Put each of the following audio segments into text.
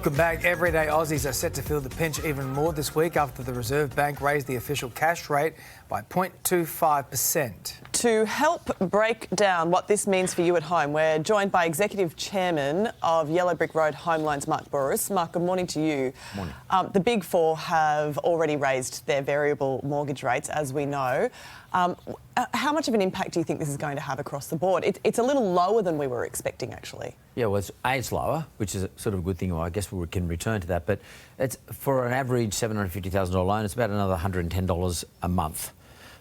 Welcome back. Everyday Aussies are set to feel the pinch even more this week after the Reserve Bank raised the official cash rate by 0.25%. To help break down what this means for you at home, we're joined by Executive Chairman of Yellow Brick Road Home Loans, Mark Bouris. Mark, good morning to you. Morning. The Big Four have already raised their variable mortgage rates, as we know. How much of an impact do you think this is going to have across the board? It's a little lower than we were expecting, actually. Yeah, well, it's lower, which is a sort of a good thing. Well, I guess we can return to that. But it's for an average $750,000 loan, it's about another $110 a month.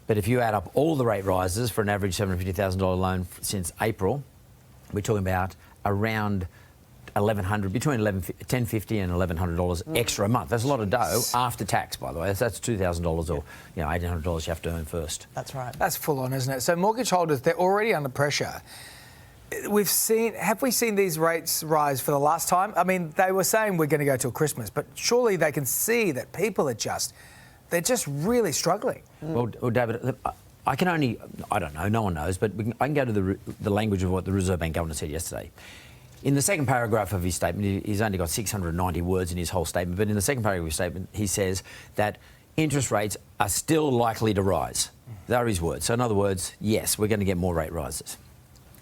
But if you add up all the rate rises for an average $750,000 loan since April, we're talking about around $1,100, between $1,050 and $1,100 extra a month. That's a lot of dough after tax, by the way. That's $2,000 or $1,800 you have to earn first. That's right. That's full on, isn't it? So mortgage holders, they're already under pressure. Have we seen these rates rise for the last time? I mean, they were saying we're going to go till Christmas, but surely they can see that people are they're just really struggling. Well, David, I don't know, no one knows, but I can go to the language of what the Reserve Bank Governor said yesterday. In the second paragraph of his statement, he's only got 690 words in his whole statement, but in the second paragraph of his statement, he says that interest rates are still likely to rise. They are his words. So in other words, yes, we're going to get more rate rises.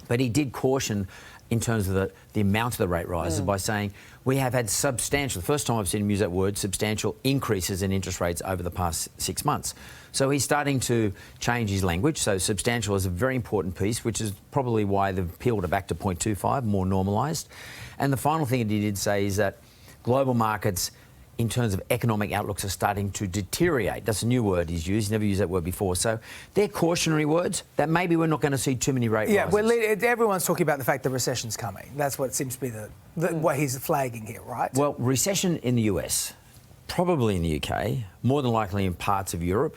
But he did caution in terms of the amount of the rate rises by saying we have had substantial, the first time I've seen him use that word, substantial increases in interest rates over the past 6 months. So he's starting to change his language. So substantial is a very important piece, which is probably why they've peeled it back to 0.25, more normalised. And the final thing that he did say is that global markets, in terms of economic outlooks, are starting to deteriorate. That's a new word he's used. He's never used that word before. So they're cautionary words that maybe we're not going to see too many rate rises. Yeah, everyone's talking about the fact the recession's coming. That's what seems to be what he's flagging here, right? Well, recession in the US, probably in the UK, more than likely in parts of Europe.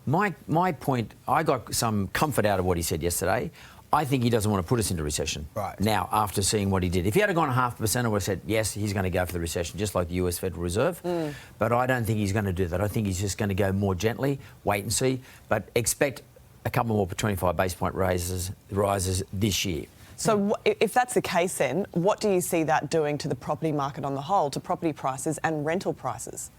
My point, I got some comfort out of what he said yesterday. I think he doesn't want to put us into recession now after seeing what he did. If he had gone 0.5%, I would have said, yes, he's going to go for the recession, just like the US Federal Reserve. But I don't think he's going to do that. I think he's just going to go more gently, wait and see, but expect a couple more 25 base point rises this year. So if that's the case then, what do you see that doing to the property market on the whole, to property prices and rental prices?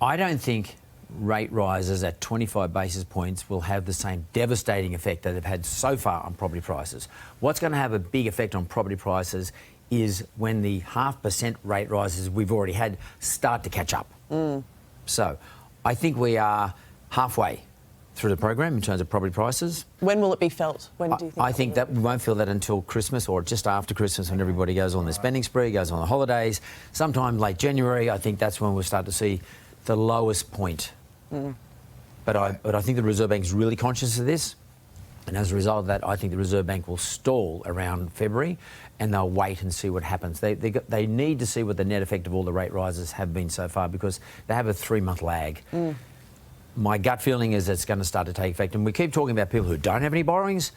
I don't think rate rises at 25 basis points will have the same devastating effect that they've had so far on property prices. What's going to have a big effect on property prices is when the 0.5% rate rises we've already had start to catch up. So I think we are halfway through the program in terms of property prices. When will it be felt? When do you think? I think that we won't feel that until Christmas or just after Christmas, when everybody goes on their spending spree, goes on the holidays. Sometime late January, I think that's when we'll start to see the lowest point. But I think the Reserve Bank is really conscious of this, and as a result of that, I think the Reserve Bank will stall around February, and they'll wait and see what happens. They need to see what the net effect of all the rate rises have been so far, because they have a 3-month lag. My gut feeling is it's going to start to take effect, and we keep talking about people who don't have any borrowings.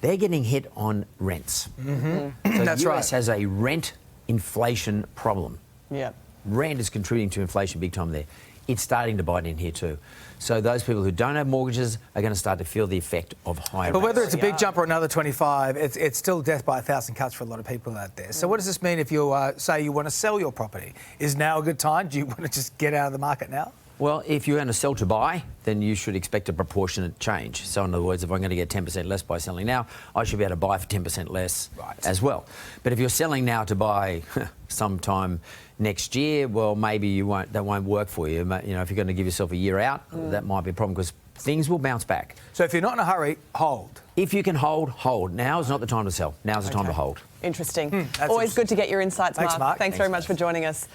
They're getting hit on rents. So That's the US right. has a rent inflation problem. Yeah. Rent is contributing to inflation big time there. It's starting to bite in here too. So those people who don't have mortgages are going to start to feel the effect of higher rates. But whether it's a big jump or another 25, it's still death by 1,000 cuts for a lot of people out there. So what does this mean if you say you want to sell your property? Is now a good time? Do you want to just get out of the market now? Well, if you're going to sell to buy, then you should expect a proportionate change. So in other words, if I'm going to get 10% less by selling now, I should be able to buy for 10% less as well. But if you're selling now to buy sometime next year, well, maybe that won't work for you. You know, if you're going to give yourself a year out, that might be a problem, because things will bounce back. So if you're not in a hurry, hold. If you can hold. Now is not the time to sell. Now is the time to hold. Interesting. Always good to get your insights, Thanks, Mark. Thanks very much for joining us.